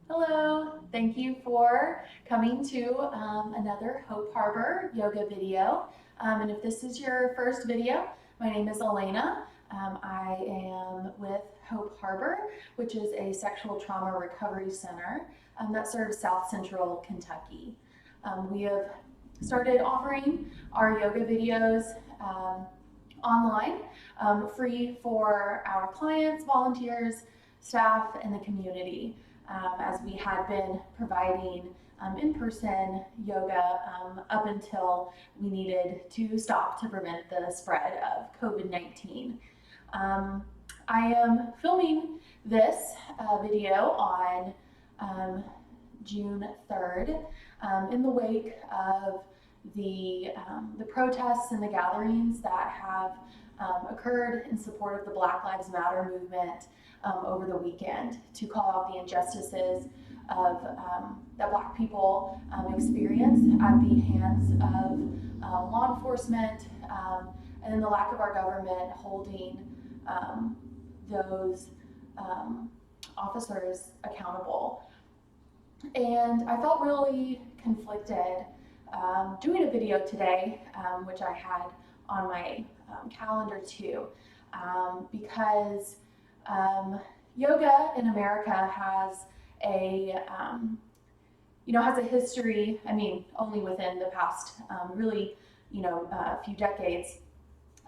Hello, thank you for coming to another Hope Harbor yoga video. And if this is your first video, my name is Alayna. I am with Hope Harbor, which is a sexual trauma recovery center that serves South Central Kentucky. We have started offering our yoga videos online, free for our clients, volunteers, staff, and the community, as we had been providing in-person yoga up until we needed to stop to prevent the spread of COVID-19. I am filming this video on June 3rd in the wake of the protests and the gatherings that have occurred in support of the Black Lives Matter movement over the weekend, to call out the injustices of that Black people experience at the hands of law enforcement, and then the lack of our government holding those officers accountable. And I felt really conflicted doing a video today, which I had on my calendar too, because yoga in America has has a history. I mean, only within the past really few decades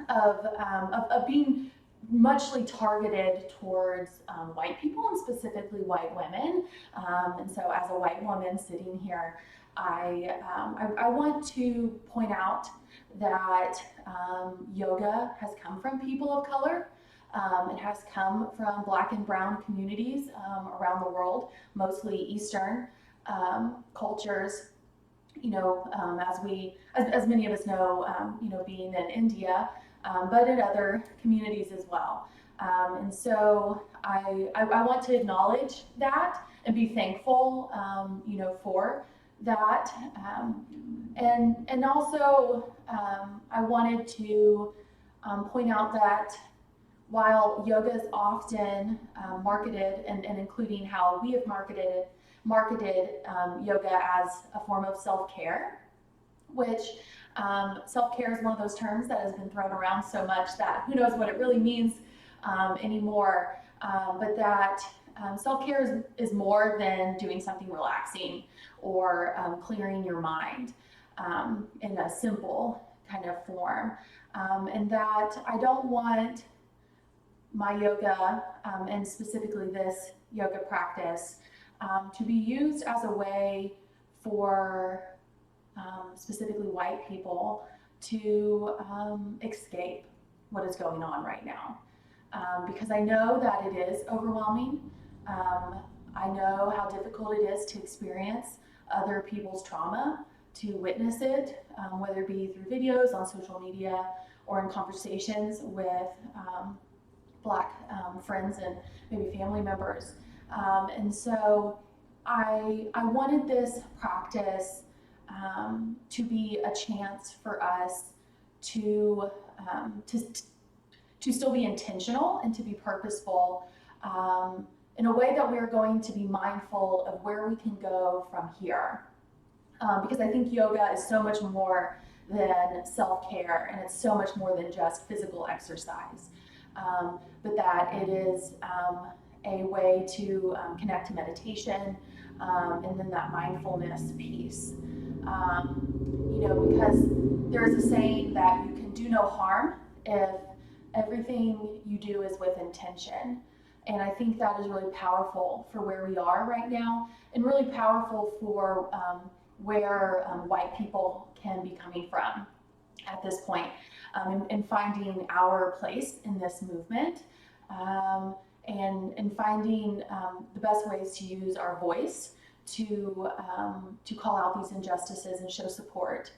of being muchly targeted towards white people, and specifically white women. And so, as a white woman sitting here, I want to point out that yoga has come from people of color. It has come from Black and brown communities around the world, mostly Eastern cultures. As many of us know, being in India, but in other communities as well. And so I want to acknowledge that and be thankful, for that. And also, I wanted to point out that while yoga is often marketed, and including how we have marketed yoga as a form of self-care, which self-care is one of those terms that has been thrown around so much that who knows what it really means anymore. But that self-care is more than doing something relaxing or clearing your mind in a simple kind of form. And that I don't want my yoga, and specifically this yoga practice, to be used as a way for specifically white people to escape what is going on right now. Because I know that it is overwhelming. I know how difficult it is to experience other people's trauma, to witness it, whether it be through videos on social media or in conversations with Black friends and maybe family members. And so I wanted this practice to be a chance for us to still be intentional and to be purposeful, in a way that we're going to be mindful of where we can go from here. Because I think yoga is so much more than self-care, and it's so much more than just physical exercise, but that it is a way to connect to meditation, and then that mindfulness piece. Because there's a saying that you can do no harm if everything you do is with intention. And I think that is really powerful for where we are right now, and really powerful for where white people can be coming from at this point, and finding our place in this movement, and finding the best ways to use our voice to call out these injustices and show support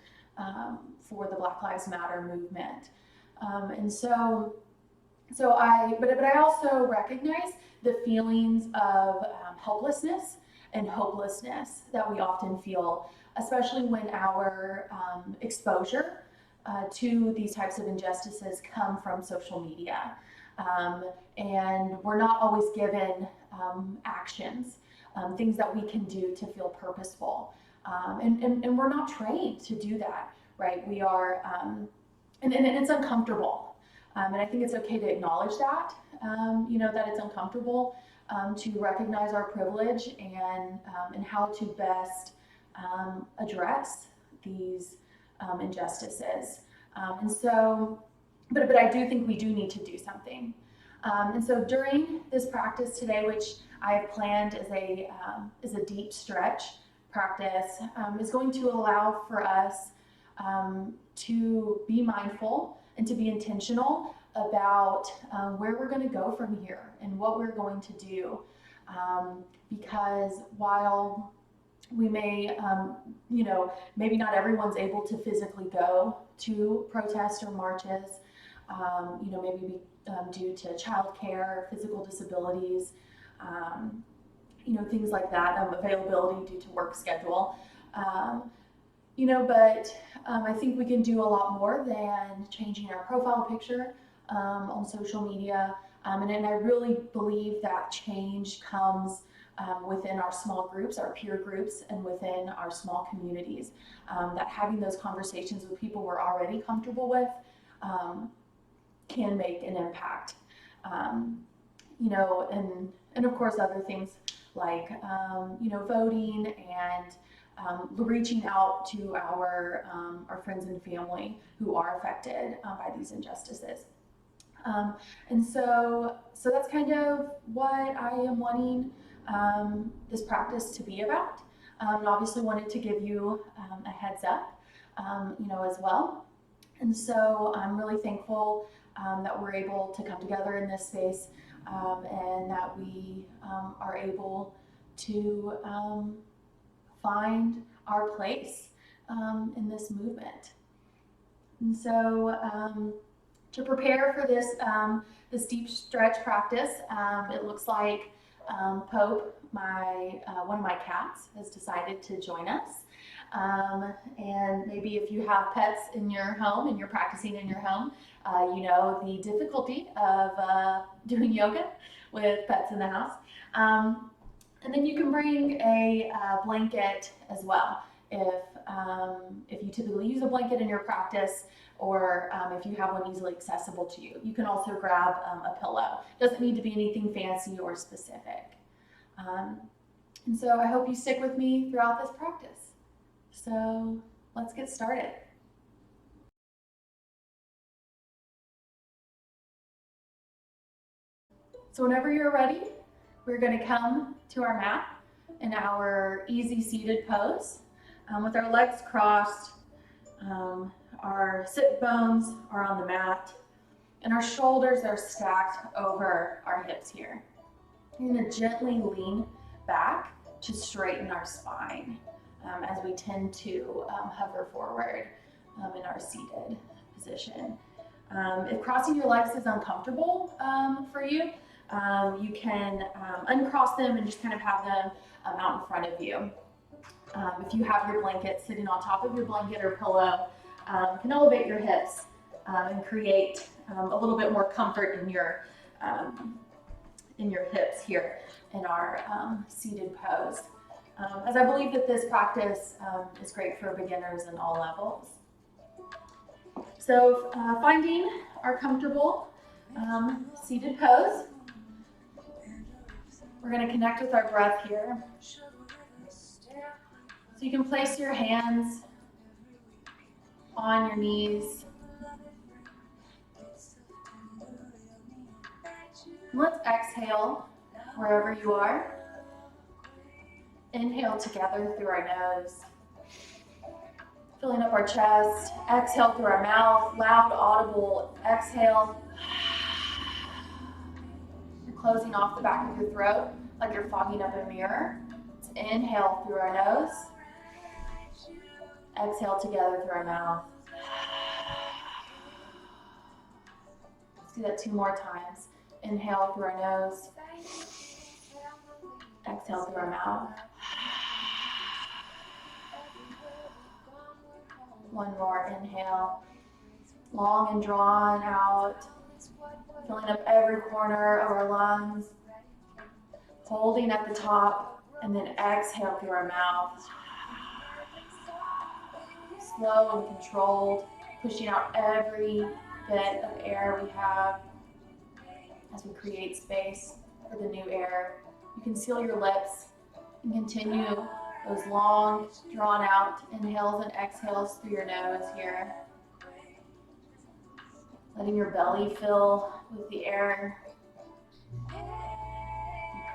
for the Black Lives Matter movement. But I also recognize the feelings of helplessness and hopelessness that we often feel, especially when our exposure to these types of injustices come from social media. And we're not always given actions things that we can do to feel purposeful. And we're not trained to do that, right? We are, and it's uncomfortable. And I think it's okay to acknowledge that, that it's uncomfortable, to recognize our privilege and how to best address these injustices. And so, but I do think we do need to do something. And so during this practice today, which I have planned as a deep stretch practice, is going to allow for us to be mindful and to be intentional about where we're going to go from here and what we're going to do. Because while we may, maybe not everyone's able to physically go to protests or marches, maybe due to childcare, physical disabilities, things like that, availability due to work schedule. But I think we can do a lot more than changing our profile picture on social media. And I really believe that change comes within our small groups, our peer groups, and within our small communities. That having those conversations with people we're already comfortable with can make an impact. And of course other things like, voting and reaching out to our friends and family who are affected by these injustices. And so that's kind of what I am wanting this practice to be about. And obviously wanted to give you a heads up, as well. And so I'm really thankful that we're able to come together in this space, and that we are able to find our place in this movement. And so to prepare for this deep stretch practice, it looks like Pope, one of my cats, has decided to join us. And maybe if you have pets in your home and you're practicing in your home, the difficulty of doing yoga with pets in the house. And then you can bring a blanket as well if you typically use a blanket in your practice, or if you have one easily accessible to you. You can also grab a pillow. Doesn't need to be anything fancy or specific. And so I hope you stick with me throughout this practice. So let's get started. So whenever you're ready, we're going to come to our mat in our easy seated pose with our legs crossed. Our sit bones are on the mat and our shoulders are stacked over our hips here. You're going to gently lean back to straighten our spine as we tend to hover forward in our seated position. If crossing your legs is uncomfortable for you, you can uncross them and just kind of have them out in front of you. If you have your blanket sitting on top of your blanket or pillow, you can elevate your hips and create a little bit more comfort in your hips here in our seated pose. As I believe that this practice is great for beginners in all levels. So finding our comfortable seated pose, we're going to connect with our breath here. So you can place your hands on your knees. Let's exhale wherever you are. Inhale together through our nose, filling up our chest. Exhale through our mouth, loud, audible exhale. You're closing off the back of your throat like you're fogging up a mirror. Let's inhale through our nose. Exhale together through our mouth. Let's do that 2 more times. Inhale through our nose. Exhale through our mouth. 1 more inhale. Long and drawn out. Filling up every corner of our lungs. Holding at the top And then exhale through our mouth. Slow and controlled, pushing out every bit of air we have as we create space for the new air. You can seal your lips and continue those long, drawn out inhales and exhales through your nose here. Letting your belly fill with the air.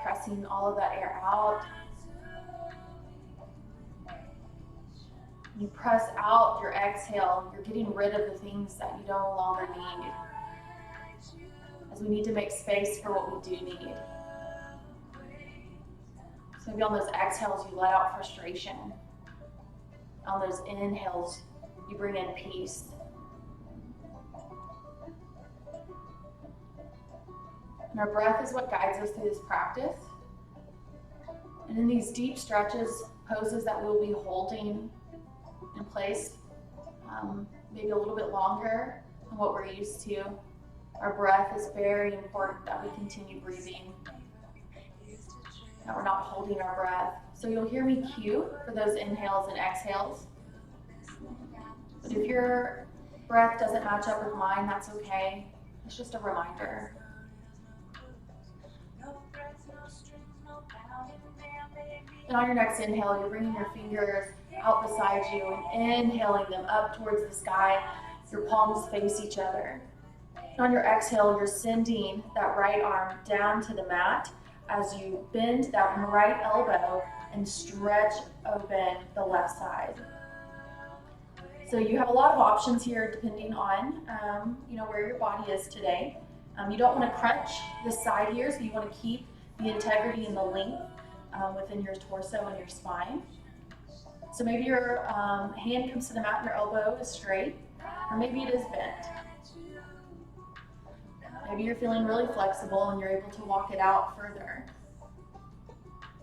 Pressing all of that air out. You press out your exhale, you're getting rid of the things that you no longer need. As we need to make space for what we do need. So maybe on those exhales, you let out frustration. On those inhales, you bring in peace. And our breath is what guides us through this practice. And in these deep stretches, poses that we'll be holding in place, maybe a little bit longer than what we're used to. Our breath is very important that we continue breathing, that we're not holding our breath. So you'll hear me cue for those inhales and exhales. But if your breath doesn't match up with mine, that's okay. It's just a reminder. And on your next inhale, you're bringing your fingers out beside you and inhaling them up towards the sky. Your palms face each other. And on your exhale, you're sending that right arm down to the mat as you bend that right elbow and stretch open the left side. So you have a lot of options here depending on where your body is today. You don't want to crunch this side here, so you want to keep the integrity and the length within your torso and your spine. So maybe your hand comes to the mat and your elbow is straight, or maybe it is bent. Maybe you're feeling really flexible and you're able to walk it out further.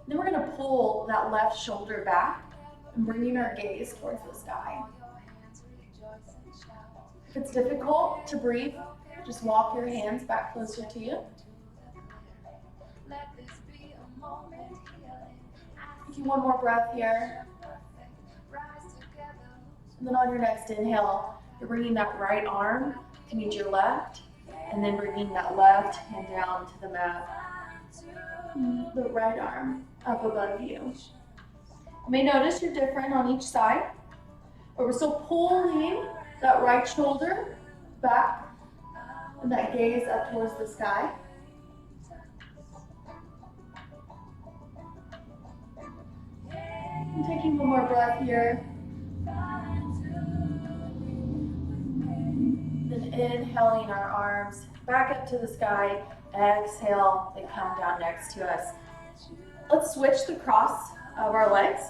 Then we're going to pull that left shoulder back and bringing our gaze towards the sky. If it's difficult to breathe, just walk your hands back closer to you. Take one more breath here. And then on your next inhale, you're bringing that right arm to meet your left, and then bringing that left hand down to the mat. The right arm up above you. You may notice you're different on each side, but we're still pulling that right shoulder back and that gaze up towards the sky. And taking one more breath here. Then inhaling our arms back up to the sky. Exhale, they come down next to us. Let's switch the cross of our legs,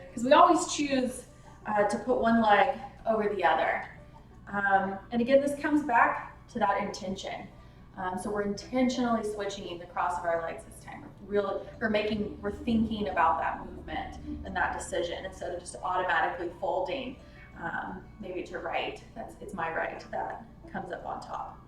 because we always choose to put one leg over the other. And again, this comes back to that intention. So we're intentionally switching the cross of our legs this time. We're thinking about that movement and that decision instead of just automatically folding maybe to right. It's my right that comes up on top.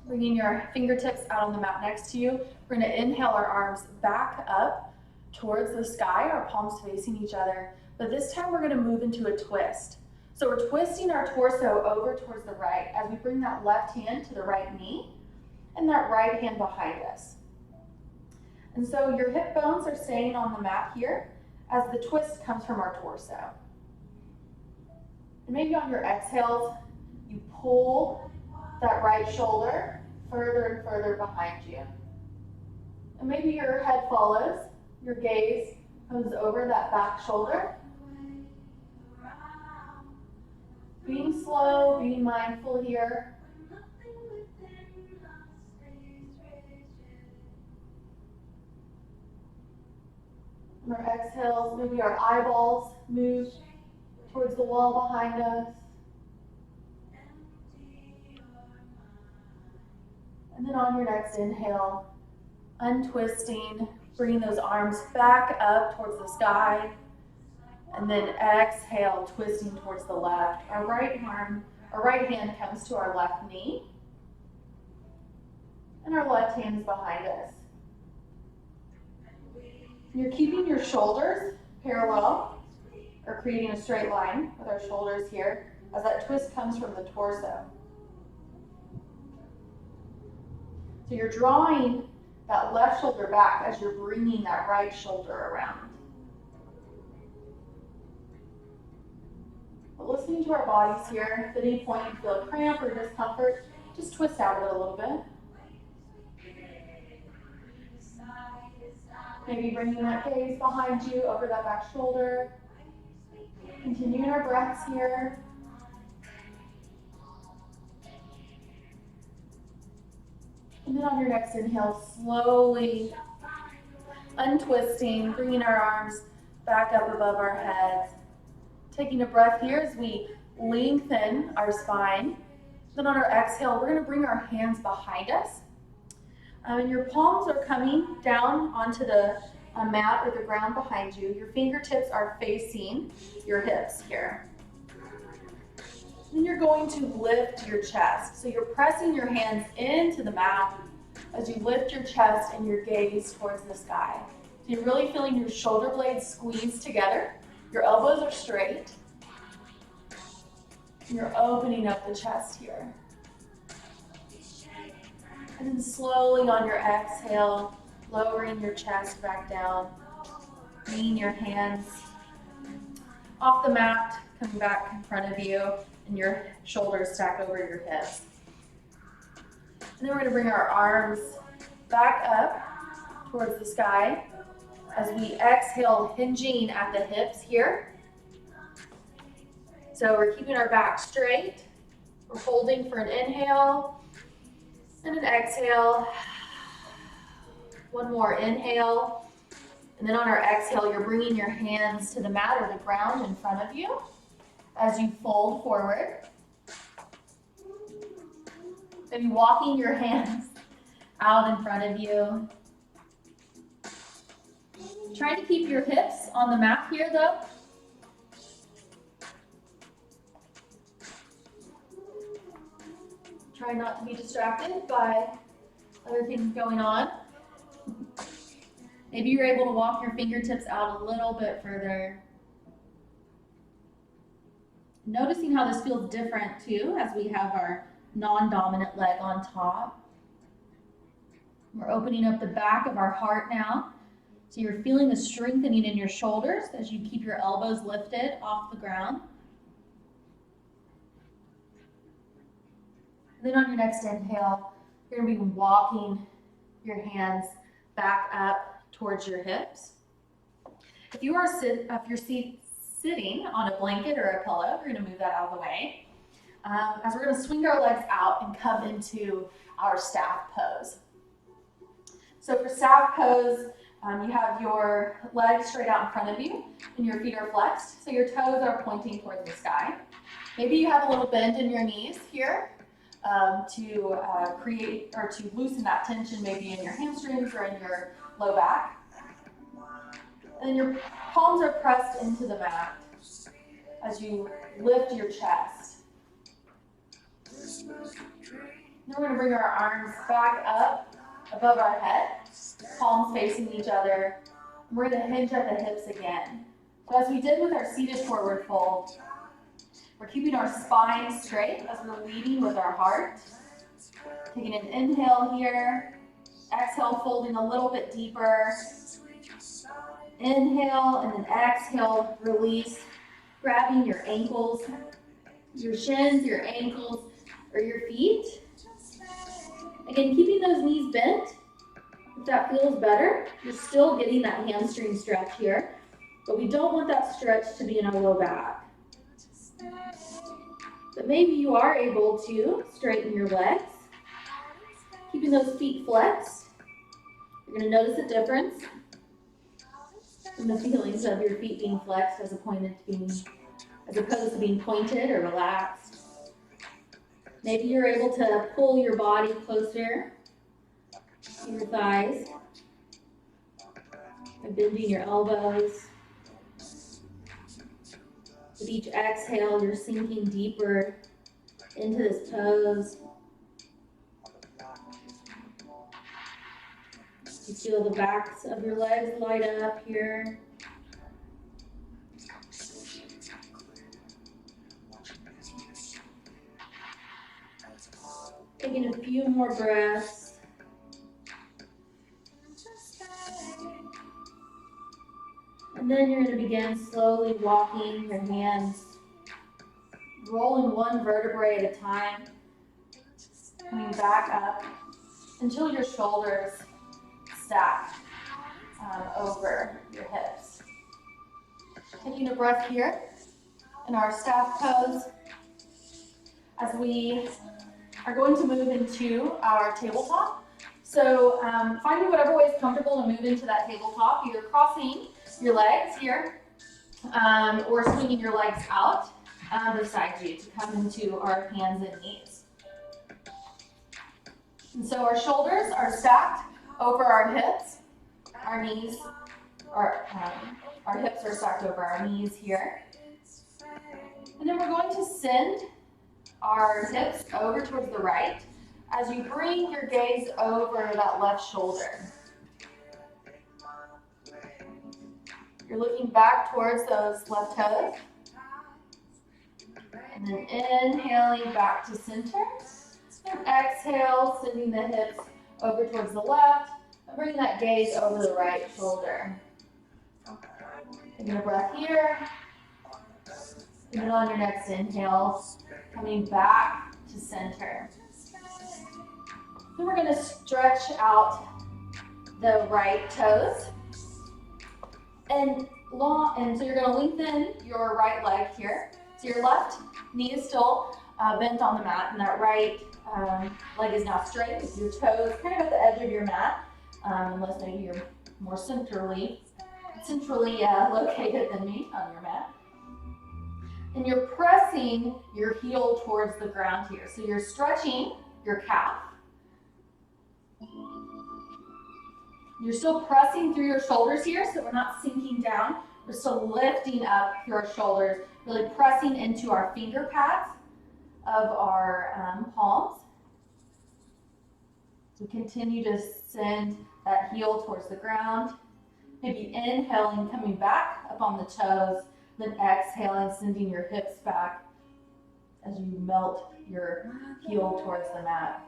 Bringing your fingertips out on the mat next to you. We're going to inhale our arms back up towards the sky, our palms facing each other. But this time we're going to move into a twist. So we're twisting our torso over towards the right as we bring that left hand to the right knee and that right hand behind us. And so your hip bones are staying on the mat here as the twist comes from our torso. And maybe on your exhales, you pull that right shoulder further and further behind you. And maybe your head follows, your gaze comes over that back shoulder. Being slow, being mindful here. On our exhales, maybe our eyeballs move towards the wall behind us. And then on your next inhale, untwisting, bringing those arms back up towards the sky. And then exhale, twisting towards the left. Our right hand comes to our left knee. And our left hand is behind us. And you're keeping your shoulders parallel, or creating a straight line with our shoulders here as that twist comes from the torso. So you're drawing that left shoulder back as you're bringing that right shoulder around. But listening to our bodies here, if at any point you feel a cramp or discomfort, just twist out of it a little bit. Maybe bringing that gaze behind you over that back shoulder. Continuing our breaths here. And then on your next inhale, slowly untwisting, bringing our arms back up above our heads. Taking a breath here as we lengthen our spine. Then on our exhale, we're going to bring our hands behind us. And your palms are coming down onto the mat or the ground behind you. Your fingertips are facing your hips here. Then you're going to lift your chest. So you're pressing your hands into the mat as you lift your chest and your gaze towards the sky. So you're really feeling your shoulder blades squeeze together. Your elbows are straight. And you're opening up the chest here. And then slowly on your exhale, lowering your chest back down, bringing your hands off the mat, coming back in front of you, and your shoulders stack over your hips. And then we're going to bring our arms back up towards the sky as we exhale, hinging at the hips here. So we're keeping our back straight. We're holding for an inhale and an exhale. One more inhale. And then on our exhale, you're bringing your hands to the mat or the ground in front of you as you fold forward. Maybe walking your hands out in front of you. Trying to keep your hips on the mat here though. Try not to be distracted by other things going on. Maybe you're able to walk your fingertips out a little bit further. Noticing how this feels different too as we have our non-dominant leg on top. We're opening up the back of our heart now. So you're feeling the strengthening in your shoulders as you keep your elbows lifted off the ground. And then on your next inhale, you're going to be walking your hands back up towards your hips. If you're sitting on a blanket or a pillow, we're going to move that out of the way. As we're going to swing our legs out and come into our staff pose. So for staff pose, you have your legs straight out in front of you and your feet are flexed. So your toes are pointing towards the sky. Maybe you have a little bend in your knees here to create or to loosen that tension maybe in your hamstrings or in your low back. And then your palms are pressed into the mat as you lift your chest. Then we're going to bring our arms back up above our head, palms facing each other. And we're going to hinge at the hips again. So as we did with our seated forward fold, we're keeping our spine straight as we're leading with our heart. Taking an inhale here, exhale, folding a little bit deeper. Inhale and then exhale, release, grabbing your ankles, your shins, your ankles, or your feet. Again, keeping those knees bent. If that feels better, you're still getting that hamstring stretch here, but we don't want that stretch to be in our low back. But maybe you are able to straighten your legs, keeping those feet flexed. You're going to notice a difference in the feelings of your feet being flexed as opposed to being pointed or relaxed. Maybe you're able to pull your body closer to your thighs by bending your elbows. With each exhale, you're sinking deeper into this pose. You feel the backs of your legs light up here. Taking a few more breaths. And then you're going to begin slowly walking your hands, rolling one vertebrae at a time, coming back up until your shoulders stack over your hips. Taking a breath here in our staff pose as we are going to move into our tabletop. So finding whatever way is comfortable to move into that tabletop, either crossing your legs here or swinging your legs out beside you to come into our hands and knees. And so our shoulders are stacked over our hips. Our knees, our hips are stacked over our knees here. And then we're going to send our hips over towards the right as you bring your gaze over that left shoulder. You're looking back towards those left toes. And then inhaling back to center. And exhale, sending the hips over towards the left. And bring that gaze over the right shoulder. Taking a breath here. And then on your next inhale, coming back to center. Then we're going to stretch out the right toes. And so you're going to lengthen your right leg here. So your left knee is still bent on the mat, and that right leg is now straight with your toes kind of at the edge of your mat, unless maybe you're more centrally located than me on your mat. And you're pressing your heel towards the ground here. So you're stretching your calf. You're still pressing through your shoulders here, so we're not sinking down. We're still lifting up through our shoulders, really pressing into our finger pads of our palms. So continue to send that heel towards the ground. Maybe inhaling, coming back up on the toes, then exhaling, sending your hips back as you melt your heel towards the mat.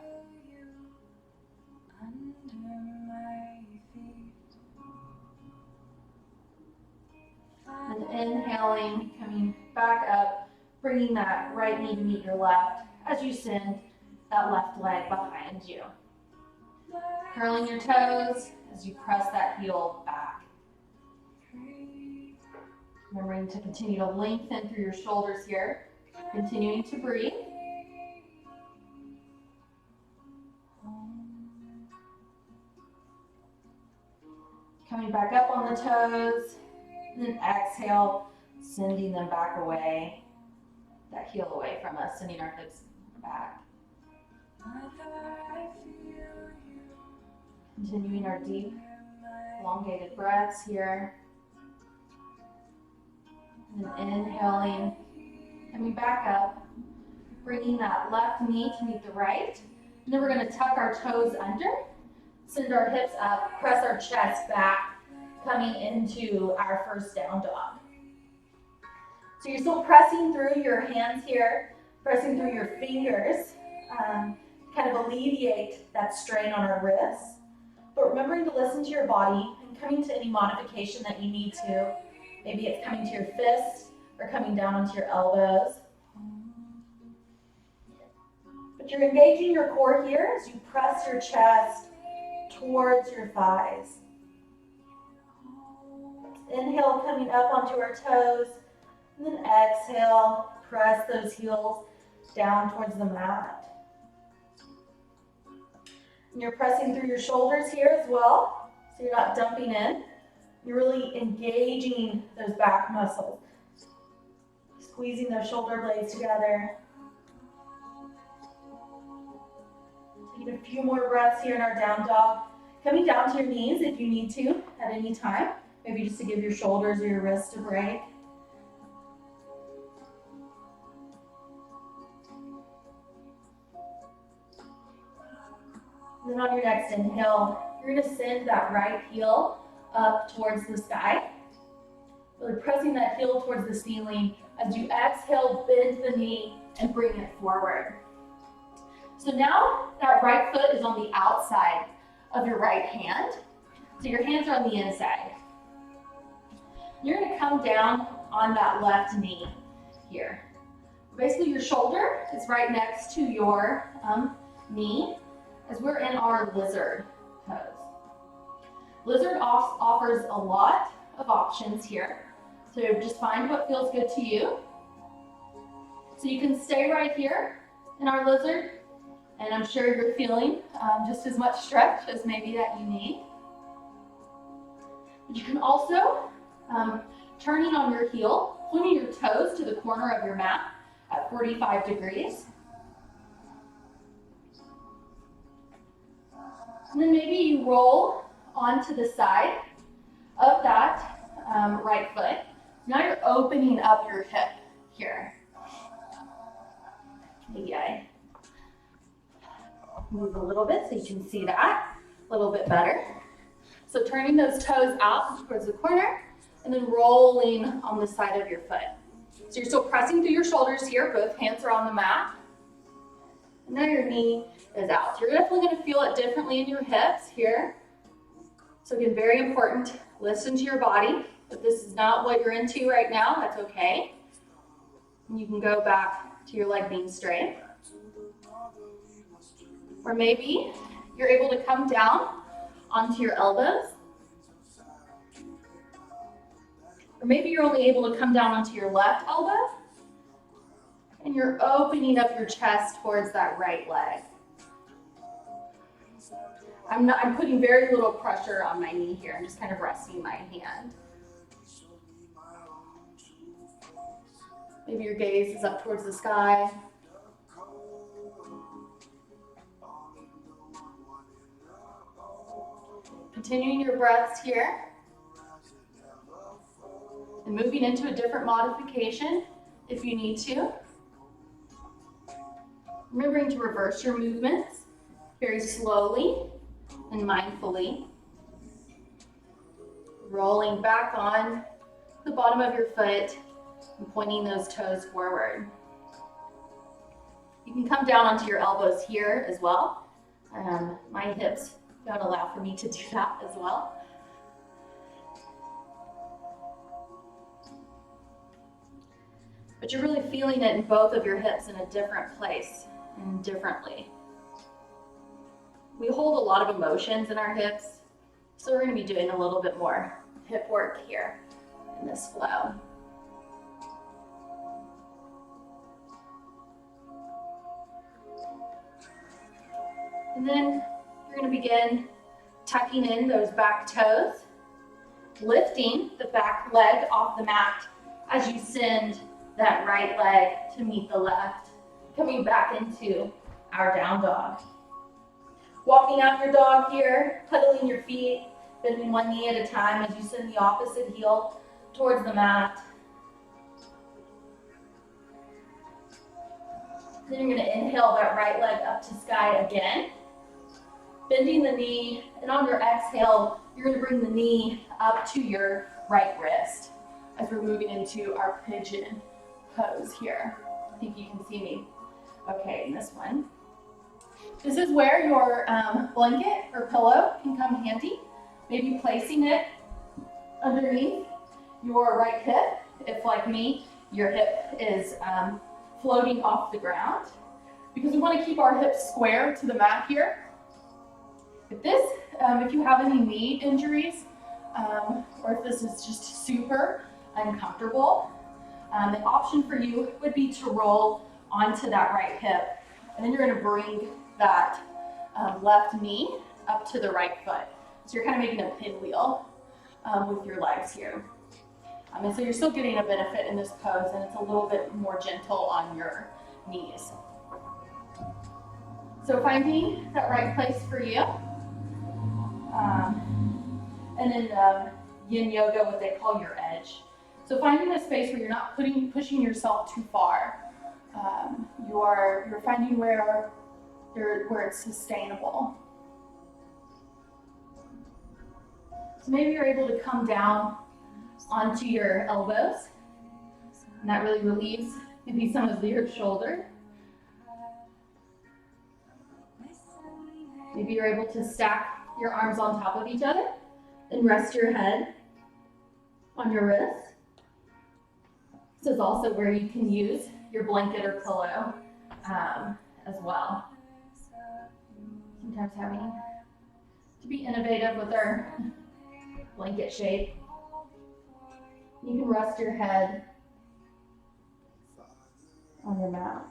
And inhaling, coming back up, bringing that right knee to meet your left as you send that left leg behind you. Curling your toes as you press that heel back. Remembering to continue to lengthen through your shoulders here, continuing to breathe. Coming back up on the toes, and then exhale, sending them back away, that heel away from us, sending our hips back. Continuing our deep, elongated breaths here. And then inhaling, coming back up, bringing that left knee to meet the right. And then we're going to tuck our toes under, send our hips up, press our chest back, coming into our first down dog. So you're still pressing through your hands here, pressing through your fingers, kind of alleviate that strain on our wrists. But remembering to listen to your body and coming to any modification that you need to. Maybe it's coming to your fists or coming down onto your elbows. But you're engaging your core here as you press your chest towards your thighs. Inhale, coming up onto our toes, and then exhale, press those heels down towards the mat. And you're pressing through your shoulders here as well, so you're not dumping in. You're really engaging those back muscles, squeezing those shoulder blades together. Taking a few more breaths here in our down dog. Coming down to your knees if you need to at any time, maybe just to give your shoulders or your wrists a break. And then on your next inhale, you're gonna send that right heel up towards the sky. Really pressing that heel towards the ceiling. As you exhale, bend the knee and bring it forward. So now that right foot is on the outside of your right hand. So your hands are on the inside. You're gonna come down on that left knee here. Basically your shoulder is right next to your knee as we're in our lizard pose. Lizard offers a lot of options here. So just find what feels good to you. So you can stay right here in our lizard, and I'm sure you're feeling just as much stretch as maybe that you need. You can also, turning on your heel, pointing your toes to the corner of your mat at 45 degrees. And then maybe you roll onto the side of that right foot. Now you're opening up your hip here. Maybe I move a little bit so you can see that a little bit better. So turning those toes out towards the corner and then rolling on the side of your foot. So you're still pressing through your shoulders here, both hands are on the mat. And now your knee is out. You're definitely gonna feel it differently in your hips here. So again, very important, listen to your body. If this is not what you're into right now, that's okay. And you can go back to your leg being straight. Or maybe you're able to come down onto your elbows. Or maybe you're only able to come down onto your left elbow. And you're opening up your chest towards that right leg. I'm putting very little pressure on my knee here. I'm just kind of resting my hand. Maybe your gaze is up towards the sky. Continuing your breaths here. And moving into a different modification if you need to. Remembering to reverse your movements very slowly and mindfully. Rolling back on the bottom of your foot and pointing those toes forward. You can come down onto your elbows here as well. My hips don't allow for me to do that as well. But you're really feeling it in both of your hips in a different place and differently. We hold a lot of emotions in our hips, so we're going to be doing a little bit more hip work here in this flow. And then you're going to begin tucking in those back toes, lifting the back leg off the mat as you send that right leg to meet the left, coming back into our down dog. Walking out your dog here, pedaling your feet, bending one knee at a time as you send the opposite heel towards the mat. Then you're going to inhale that right leg up to sky again, bending the knee, and on your exhale, you're going to bring the knee up to your right wrist as we're moving into our pigeon pose here. I think you can see me okay in this one. This is where your blanket or pillow can come handy. Maybe placing it underneath your right hip. If, like me, your hip is floating off the ground. Because we want to keep our hips square to the mat here. If you have any knee injuries, or if this is just super uncomfortable, the option for you would be to roll onto that right hip. And then you're going to bring that left knee up to the right foot. So you're kind of making a pinwheel with your legs here. And so you're still getting a benefit in this pose, and it's a little bit more gentle on your knees. So finding that right place for you. And in yin yoga, what they call your edge. So finding a space where you're not pushing yourself too far. You're finding where it's sustainable. So maybe you're able to come down onto your elbows, and that really relieves maybe some of your shoulder. Maybe you're able to stack your arms on top of each other and rest your head on your wrist. This is also where you can use your blanket or pillow as well. Sometimes having to be innovative with our blanket shape. You can rest your head on your mat.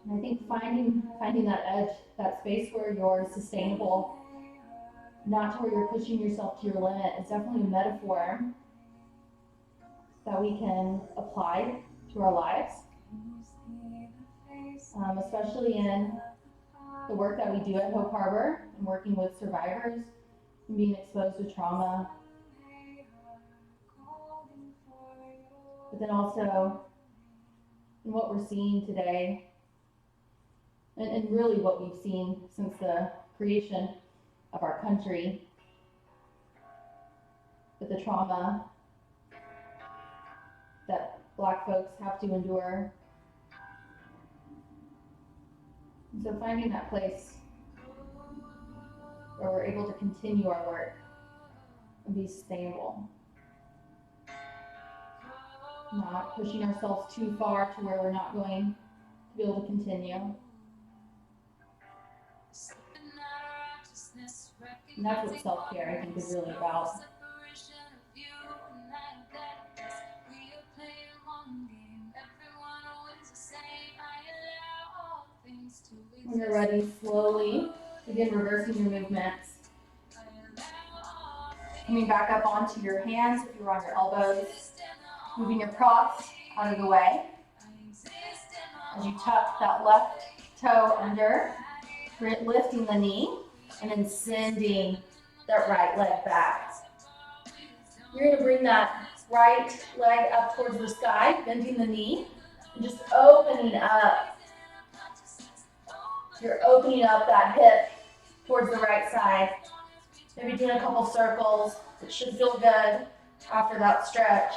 And I think finding that edge, that space where you're sustainable, not to where you're pushing yourself to your limit, is definitely a metaphor that we can apply to our lives, especially in the work that we do at Hope Harbor and working with survivors and being exposed to trauma. But then also in what we're seeing today, and really what we've seen since the creation of our country, with the trauma that Black folks have to endure. And so finding that place where we're able to continue our work and be sustainable. Not pushing ourselves too far to where we're not going to be able to continue. And that's what self-care, I think, is really about. When you're ready, slowly begin reversing your movements. Coming back up onto your hands if you're on your elbows. Moving your props out of the way. As you tuck that left toe under, lifting the knee, and then sending that right leg back. You're going to bring that right leg up towards the sky, bending the knee, and just opening up. You're opening up that hip towards the right side. Maybe doing a couple circles. It should feel good after that stretch.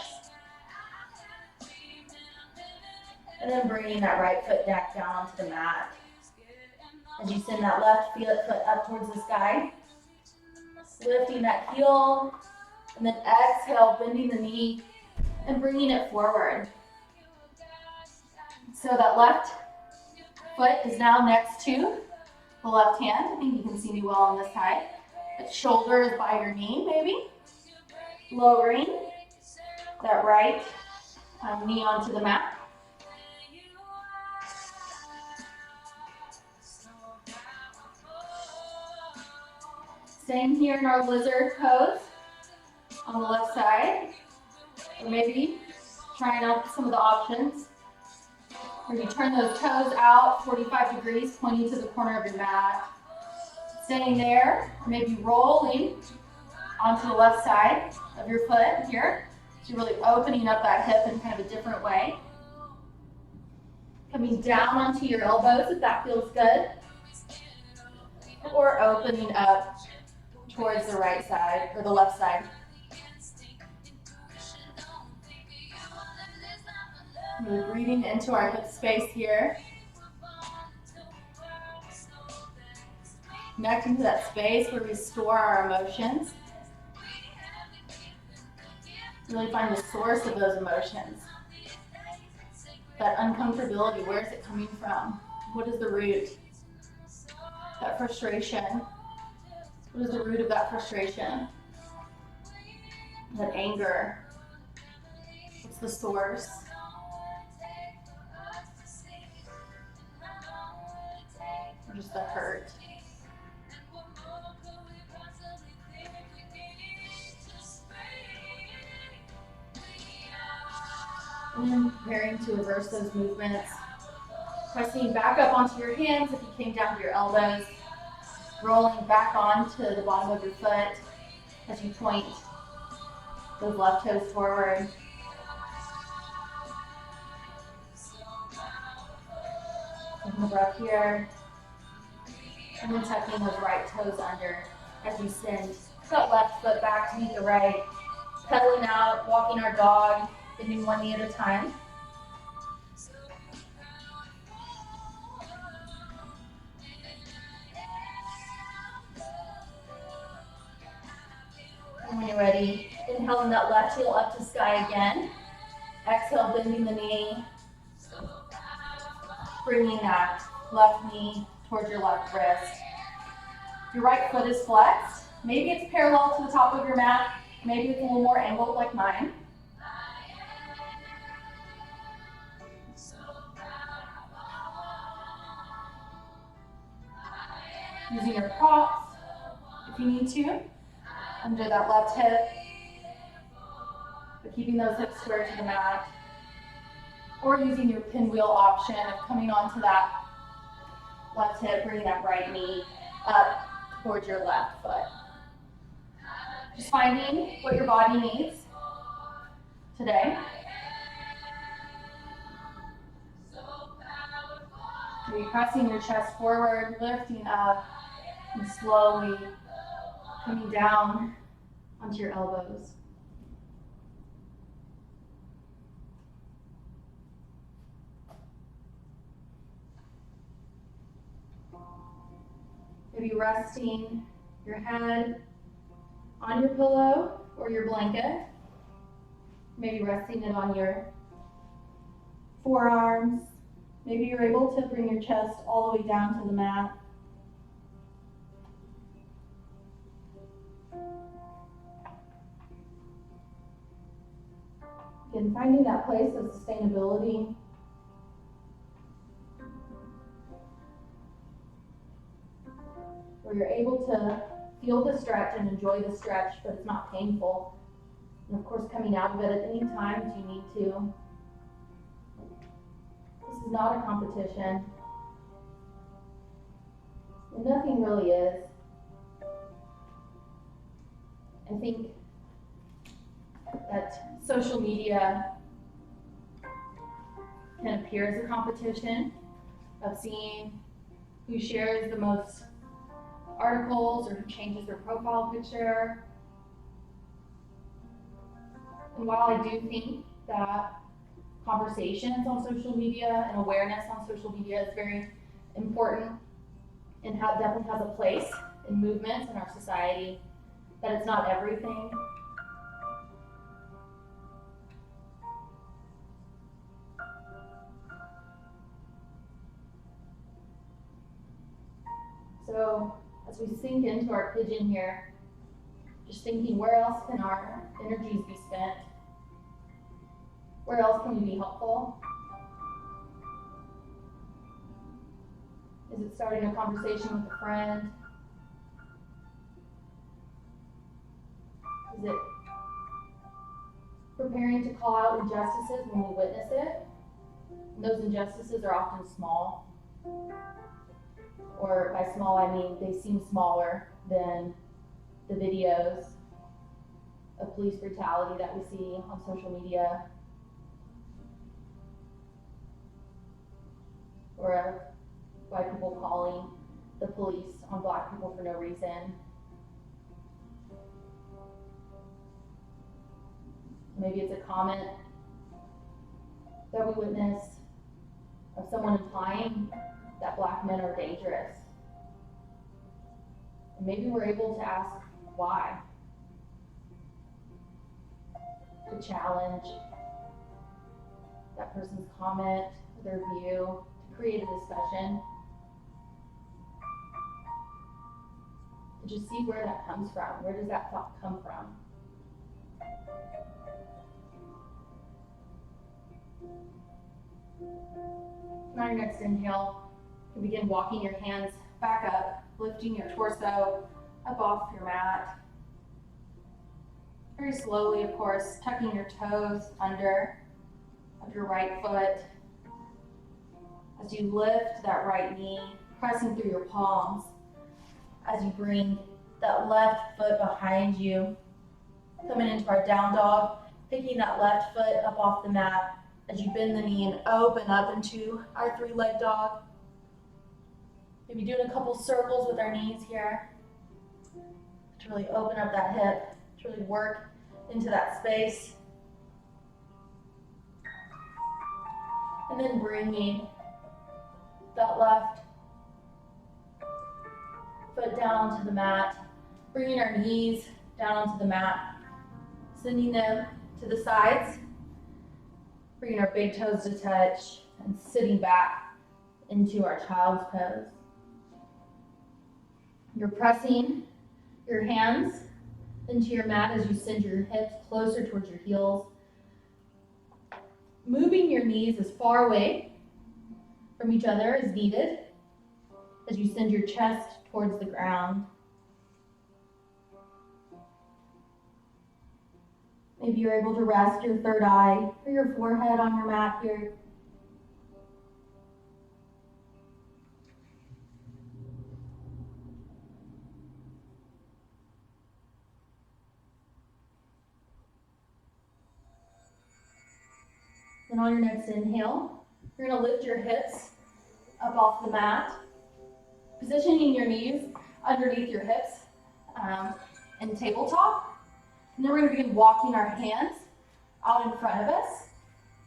And then bringing that right foot back down onto the mat. As you send that left foot up towards the sky. Lifting that heel. And then exhale, bending the knee and bringing it forward. So that left foot is now next to the left hand. I think you can see me well on this side. The shoulder is by your knee, maybe. Lowering that right knee onto the mat. Staying here in our lizard pose on the left side. Or maybe trying out some of the options. Where you turn those toes out 45 degrees, pointing to the corner of your mat. Staying there, maybe rolling onto the left side of your foot here. So you're really opening up that hip in kind of a different way. Coming down onto your elbows if that feels good. Or opening up towards the right side or the left side. We're breathing into our hip space here. Connecting to that space where we store our emotions. Really find the source of those emotions. That uncomfortability, where is it coming from? What is the root? That frustration. What is the root of that frustration? That anger. What's the source? Or just the hurt. And then preparing to reverse those movements. Pressing back up onto your hands if you came down to your elbows. Rolling back onto the bottom of your foot as you point those left toes forward. Taking a breath here. And then tucking those right toes under as we send that left foot back to meet the right. Pedaling out, walking our dog, bending one knee at a time. And when you're ready, inhaling that left heel up to sky again. Exhale, bending the knee. Bringing that left knee towards your left wrist. Your right foot is flexed. Maybe it's parallel to the top of your mat. Maybe it's a little more angled like mine. Using your props, if you need to, under that left hip. But keeping those hips square to the mat. Or using your pinwheel option of coming onto that left hip, bringing that right knee up towards your left foot. Just finding what your body needs today. Maybe pressing your chest forward, lifting up, and slowly coming down onto your elbows. Maybe resting your head on your pillow or your blanket. Maybe resting it on your forearms. Maybe you're able to bring your chest all the way down to the mat. Again, finding that place of sustainability. Where you're able to feel the stretch and enjoy the stretch, but it's not painful. And of course, coming out of it at any time as you need to. This is not a competition. And nothing really is. I think that social media can appear as a competition of seeing who shares the most articles or who changes their profile picture. And while I do think that conversations on social media and awareness on social media is very important and definitely has a place in movements in our society, that it's not everything. So as we sink into our pigeon here, just thinking, where else can our energies be spent? Where else can we be helpful? Is it starting a conversation with a friend? Is it preparing to call out injustices when we witness it? And those injustices are often small. Or by small, I mean they seem smaller than the videos of police brutality that we see on social media. Or white people calling the police on black people for no reason. Maybe it's a comment that we witness of someone implying that black men are dangerous. And maybe we're able to ask why. To challenge that person's comment, their view, to create a discussion. To just see where that comes from. Where does that thought come from? On your next inhale, you begin walking your hands back up, lifting your torso up off your mat. Very slowly, of course, tucking your toes under of your right foot. As you lift that right knee, pressing through your palms. As you bring that left foot behind you, coming into our down dog, picking that left foot up off the mat. As you bend the knee and open up into our three-leg dog. Maybe doing a couple circles with our knees here to really open up that hip, to really work into that space. And then bringing that left foot down onto the mat, bringing our knees down onto the mat, sending them to the sides, bringing our big toes to touch, and sitting back into our child's pose. You're pressing your hands into your mat as you send your hips closer towards your heels, moving your knees as far away from each other as needed as you send your chest towards the ground. Maybe you're able to rest your third eye or your forehead on your mat here. Then on your next inhale, you're going to lift your hips up off the mat, positioning your knees underneath your hips in tabletop. And then we're going to begin walking our hands out in front of us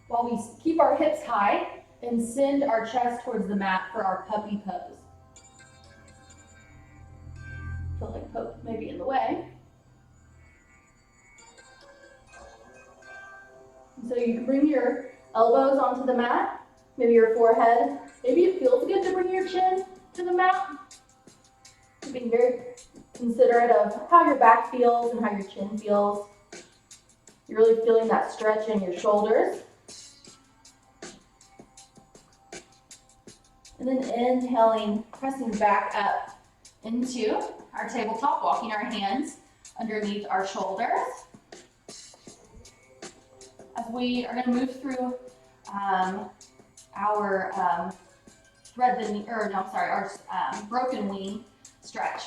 while we keep our hips high and send our chest towards the mat for our puppy pose. Feel like Pope may be in the way. So you can bring your elbows onto the mat, maybe your forehead. Maybe it feels good to bring your chin to the mat. Being very considerate of how your back feels and how your chin feels. You're really feeling that stretch in your shoulders. And then inhaling, pressing back up into our tabletop, walking our hands underneath our shoulders. As we are going to move through our broken wing stretch.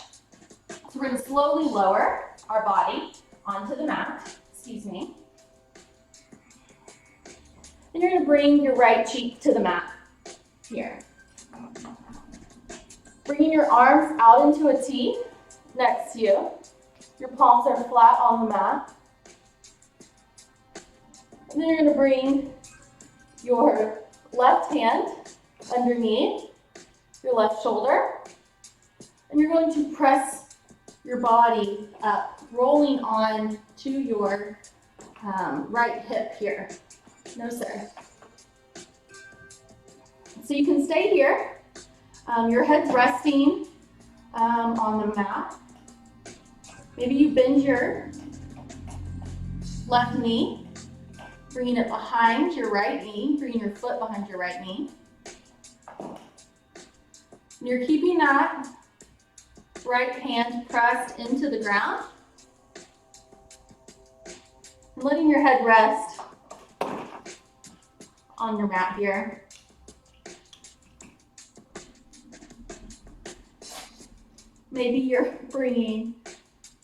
So we're going to slowly lower our body onto the mat. Excuse me. And you're going to bring your right cheek to the mat here. Bringing your arms out into a T next to you. Your palms are flat on the mat. And then you're going to bring your left hand underneath your left shoulder. And you're going to press your body up, rolling on to your right hip here. No, sir. So you can stay here. Your head's resting on the mat. Maybe you bend your left knee, bringing it behind your right knee, bringing your foot behind your right knee. And you're keeping that right hand pressed into the ground. And letting your head rest on your mat here. Maybe you're bringing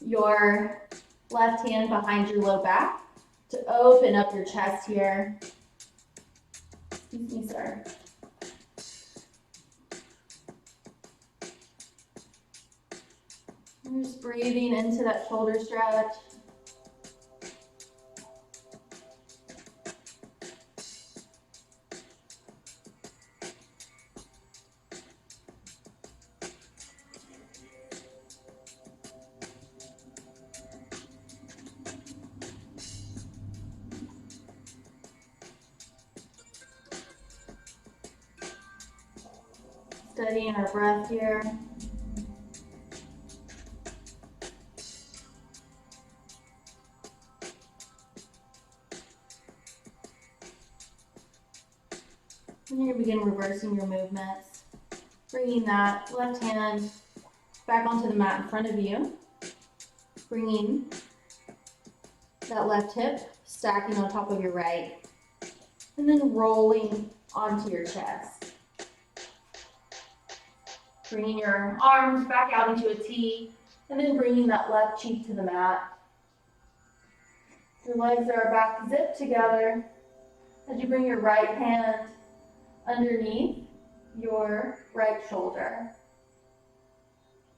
your left hand behind your low back to open up your chest here. Excuse me, sir. And just breathing into that shoulder stretch. Steadying our breath here. And you're going to begin reversing your movements, bringing that left hand back onto the mat in front of you, bringing that left hip stacking on top of your right, and then rolling onto your chest. Bringing your arms back out into a T, and then bringing that left cheek to the mat. Your legs are back zipped together as you bring your right hand underneath your right shoulder.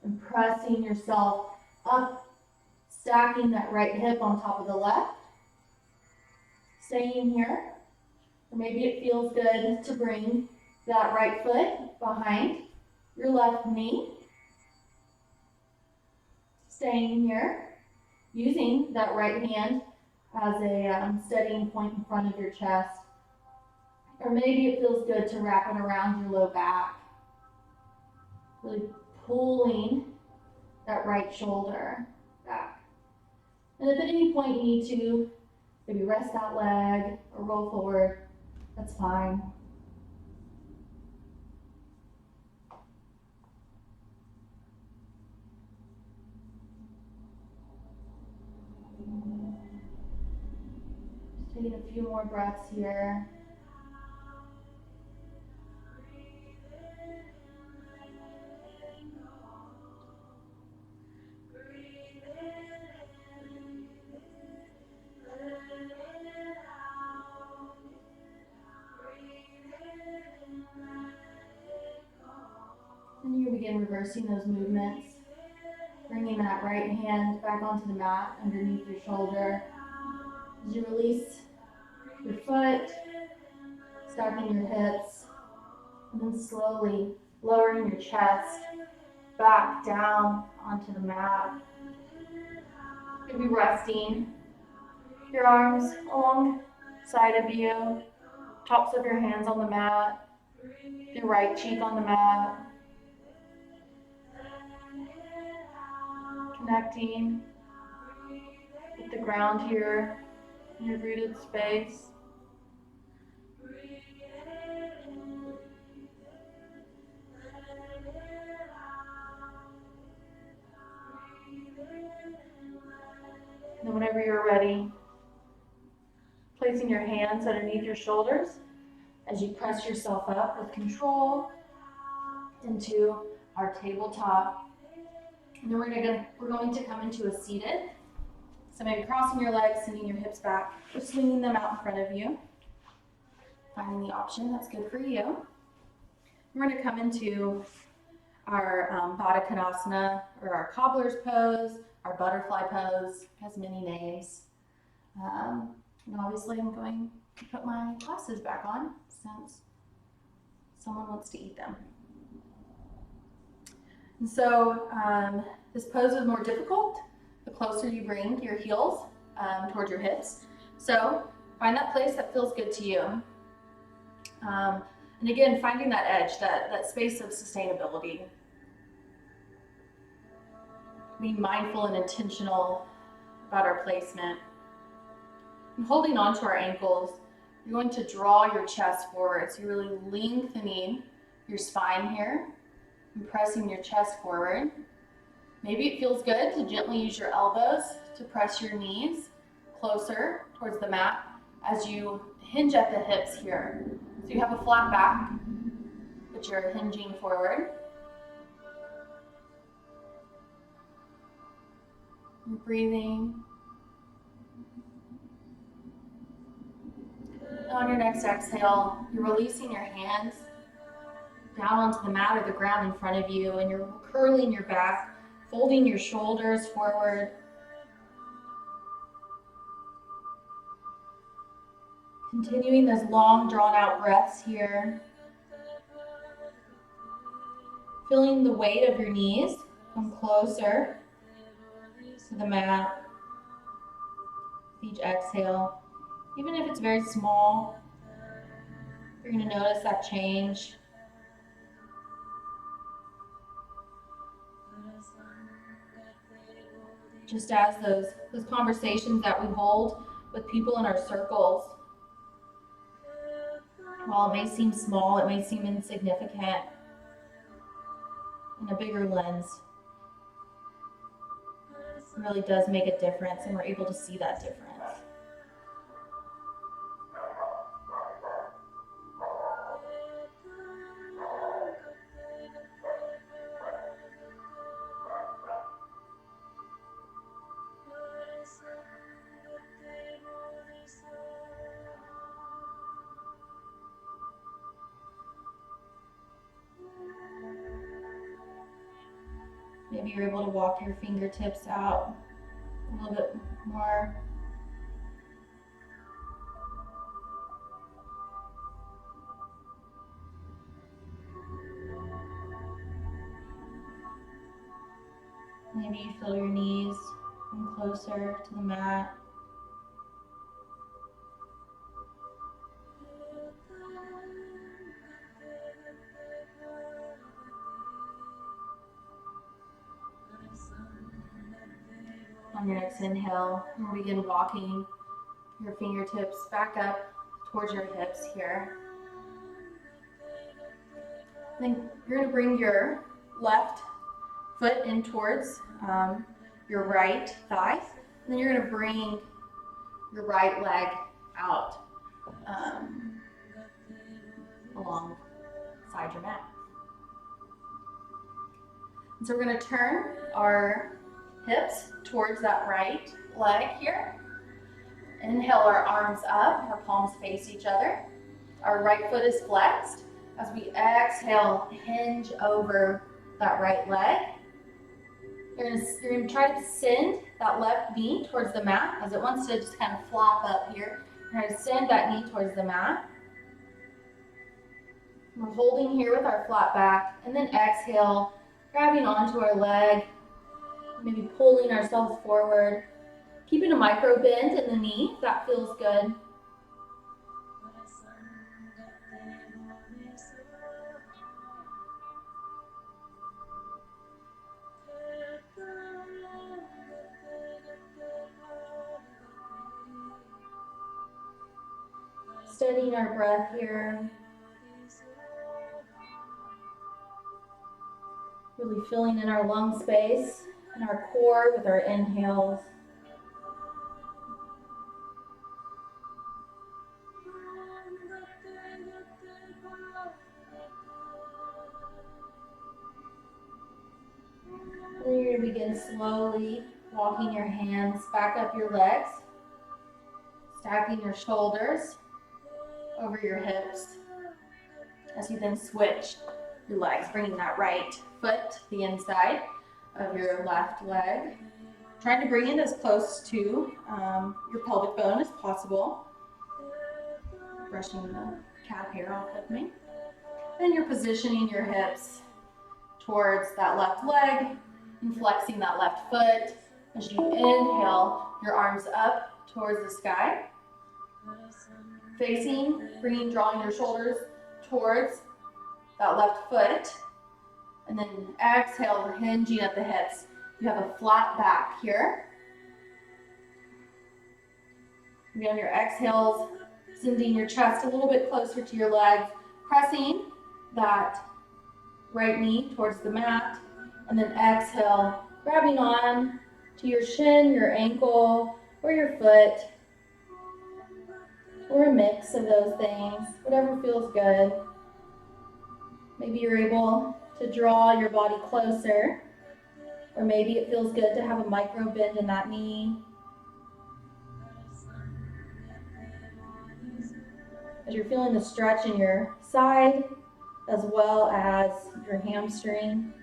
And pressing yourself up, stacking that right hip on top of the left. Staying here. Or maybe it feels good to bring that right foot behind your left knee. Staying here. Using that right hand as a steadying point in front of your chest. Or maybe it feels good to wrap it around your low back. Really pulling that right shoulder back. And if at any point you need to, maybe rest that leg or roll forward, that's fine. Just taking a few more breaths here. And you begin reversing those movements, bringing that right hand back onto the mat underneath your shoulder. As you release your foot, stacking your hips, and then slowly lowering your chest back down onto the mat. You'll be resting your arms alongside of you, tops of your hands on the mat, your right cheek on the mat. Connecting with the ground here in your rooted space. And then whenever you're ready, placing your hands underneath your shoulders as you press yourself up with control into our tabletop. And then we're going to come into a seated. So maybe crossing your legs, sending your hips back, or swinging them out in front of you. Finding the option that's good for you. We're going to come into our Baddha Konasana, or our cobbler's pose, our butterfly pose, has many names. And obviously I'm going to put my glasses back on since someone wants to eat them. And so this pose is more difficult the closer you bring your heels towards your hips. So find that place that feels good to you. And again, finding that edge, that space of sustainability. Being mindful and intentional about our placement. And holding on to our ankles, you're going to draw your chest forward. So you're really lengthening your spine here and pressing your chest forward. Maybe it feels good to gently use your elbows to press your knees closer towards the mat as you hinge at the hips here. So you have a flat back, but you're hinging forward. You're breathing. On your next exhale, you're releasing your hands down onto the mat or the ground in front of you, and you're curling your back, folding your shoulders forward. Continuing those long, drawn-out breaths here. Feeling the weight of your knees come closer to the mat. Each exhale, even if it's very small, you're going to notice that change. Just as those conversations that we hold with people in our circles, while it may seem small, it may seem insignificant, in a bigger lens, it really does make a difference, and we're able to see that difference. Maybe you're able to walk your fingertips out a little bit more. Maybe you feel your knees come closer to the mat. On your next inhale, you'll begin walking your fingertips back up towards your hips here. Then you're going to bring your left foot in towards your right thigh. And then you're going to bring your right leg out alongside your mat. And so we're going to turn our hips towards that right leg here. Inhale our arms up, our palms face each other. Our right foot is flexed. As we exhale, hinge over that right leg. You're going to try to send that left knee towards the mat as it wants to just kind of flop up here. You're going to send that knee towards the mat. We're holding here with our flat back, and then exhale, grabbing onto our leg, maybe pulling ourselves forward. Keeping a micro bend in the knee, if that feels good. Steadying our breath here. Really filling in our lung space and our core with our inhales. Then you're going to begin slowly walking your hands back up your legs, stacking your shoulders over your hips as you then switch your legs, bringing that right foot to the inside of your left leg. Trying to bring it as close to your pelvic bone as possible. Brushing the cat hair off of me. Then you're positioning your hips towards that left leg and flexing that left foot. As you inhale, your arms up towards the sky. Facing, drawing your shoulders towards that left foot. And then exhale, we're hinging at the hips. You have a flat back here. And on your exhales, sending your chest a little bit closer to your legs, pressing that right knee towards the mat. And then exhale, grabbing on to your shin, your ankle, or your foot, or a mix of those things, whatever feels good. Maybe you're able to draw your body closer, or maybe it feels good to have a micro bend in that knee. As you're feeling the stretch in your side, as well as your hamstring.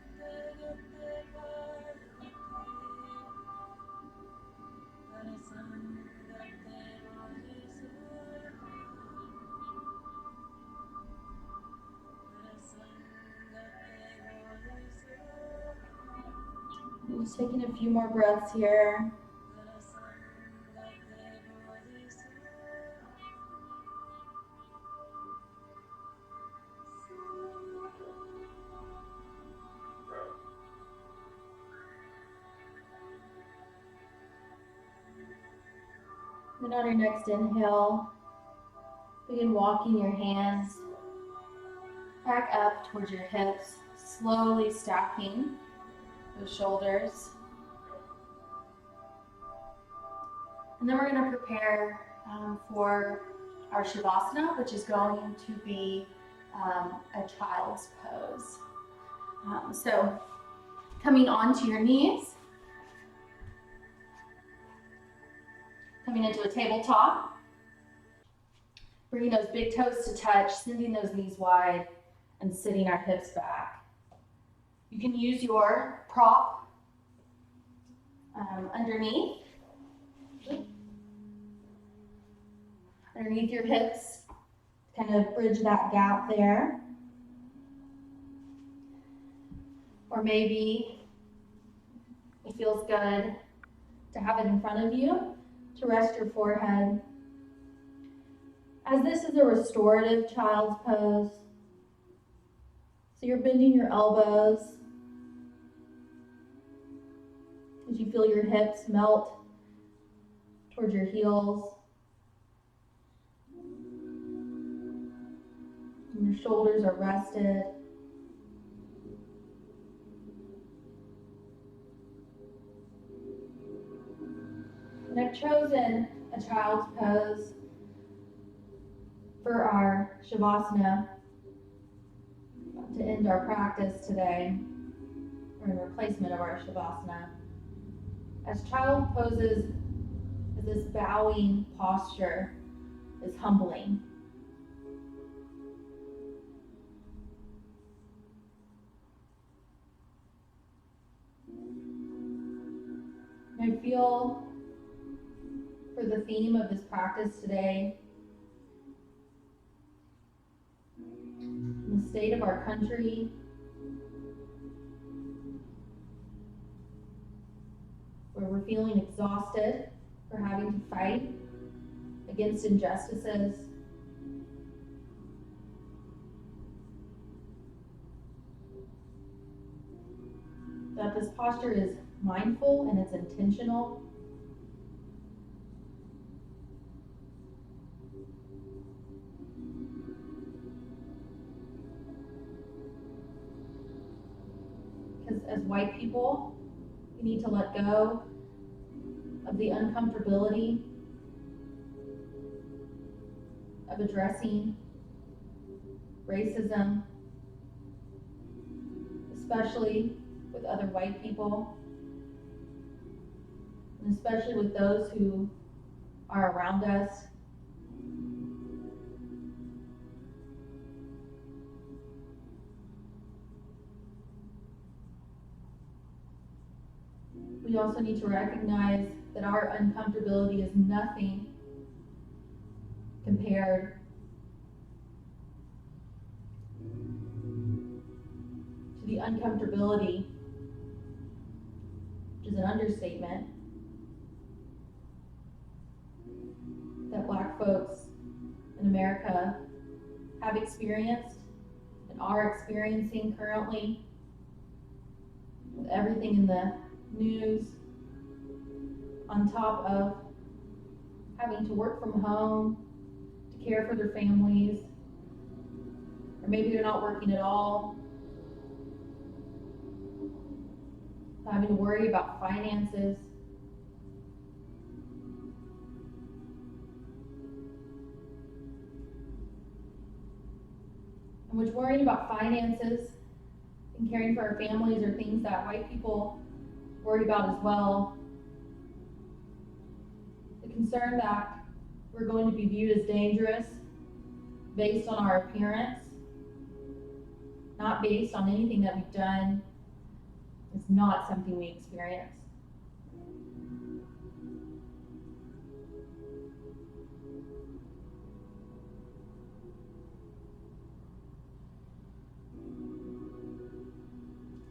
Just taking a few more breaths here. Then on your next inhale, begin walking your hands back up towards your hips, slowly stacking those shoulders. And then we're going to prepare for our Shavasana, which is going to be a child's pose. So coming onto your knees, coming into a tabletop, bringing those big toes to touch, sending those knees wide, and sitting our hips back. You can use your prop underneath your hips, kind of bridge that gap there. Or maybe it feels good to have it in front of you to rest your forehead. As this is a restorative child's pose, so you're bending your elbows as you feel your hips melt towards your heels. And your shoulders are rested. And I've chosen a child's pose for our Shavasana to end our practice today, or in replacement of our Shavasana. As child poses, this bowing posture is humbling. And I feel for the theme of this practice today, in the state of our country, where we're feeling exhausted for having to fight against injustices. That this posture is mindful and it's intentional. Because as white people, we need to let go of the uncomfortability of addressing racism, especially with other white people, and especially with those who are around us. We also need to recognize that our uncomfortability is nothing compared to the uncomfortability, which is an understatement, that Black folks in America have experienced and are experiencing currently, with everything in the news, on top of having to work from home to care for their families, or maybe they're not working at all, having to worry about finances. And which worrying about finances and caring for our families are things that white people worry about as well. The concern that we're going to be viewed as dangerous based on our appearance, not based on anything that we've done, is not something we experience.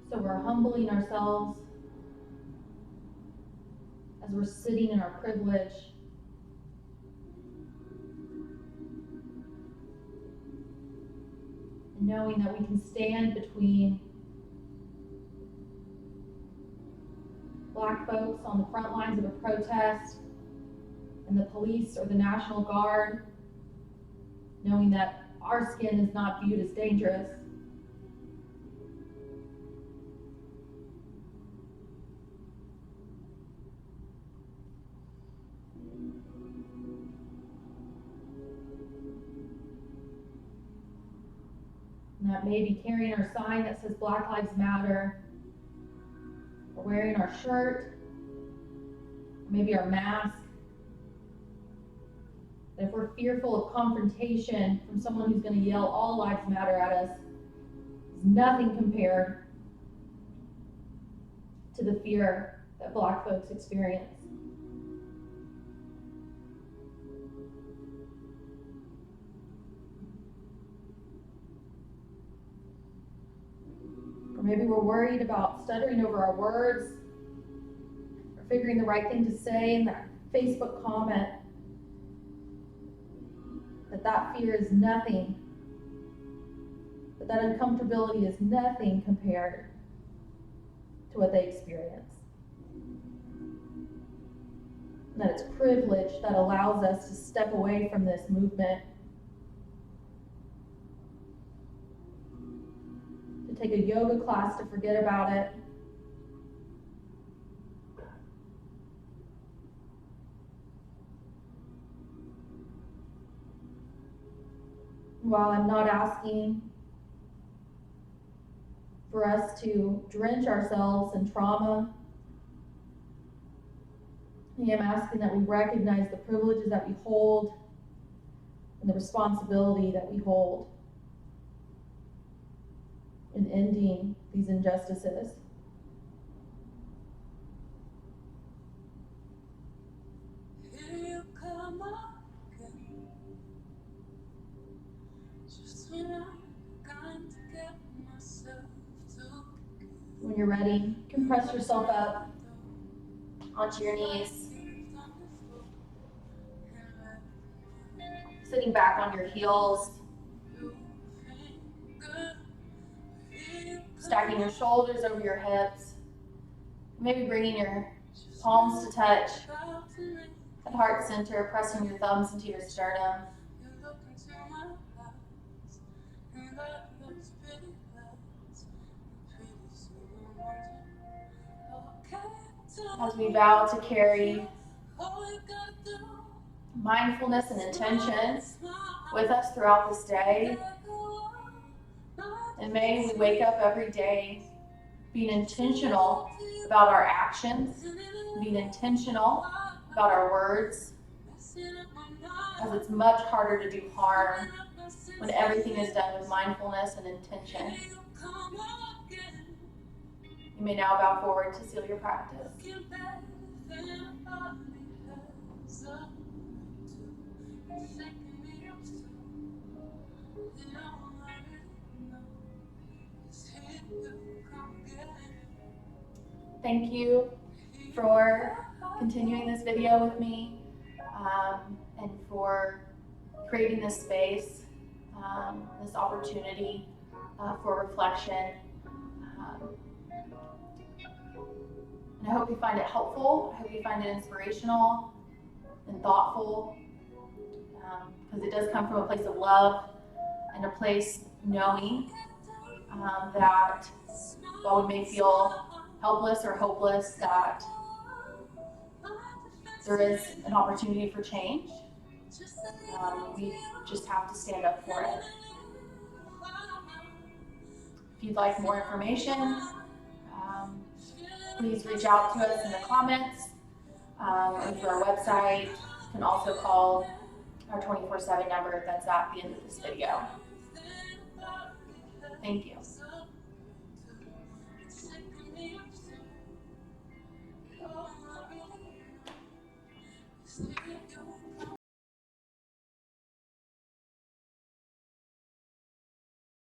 So we're humbling ourselves as we're sitting in our privilege. And knowing that we can stand between Black folks on the front lines of a protest and the police or the National Guard, knowing that our skin is not viewed as dangerous. And that may be carrying our sign that says Black Lives Matter, or wearing our shirt, or maybe our mask. That if we're fearful of confrontation from someone who's going to yell all lives matter at us, is nothing compared to the fear that Black folks experience. Or maybe we're worried about stuttering over our words, or figuring the right thing to say in that Facebook comment, that fear is nothing, that uncomfortability is nothing compared to what they experience. And that it's privilege that allows us to step away from this movement, to take a yoga class to forget about it, while I'm not asking for us to drench ourselves in trauma, I am asking that we recognize the privileges that we hold and the responsibility that we hold in ending these injustices. When you're ready, you can press yourself up onto your knees, sitting back on your heels, stacking your shoulders over your hips, maybe bringing your palms to touch at heart center, pressing your thumbs into your sternum. As we vow to carry mindfulness and intention with us throughout this day, and may we wake up every day being intentional about our actions, being intentional about our words, as it's much harder to do harm when everything is done with mindfulness and intention. You may now bow forward to seal your practice. Thank you for continuing this video with me, and for creating this space, this opportunity for reflection. And I hope you find it helpful. I hope you find it inspirational and thoughtful, because it does come from a place of love and a place knowing that while we may feel helpless or hopeless, that there is an opportunity for change. We just have to stand up for it. If you'd like more information, please reach out to us in the comments or through our website. You can also call our 24/7 number that's at the end of this video. Thank you.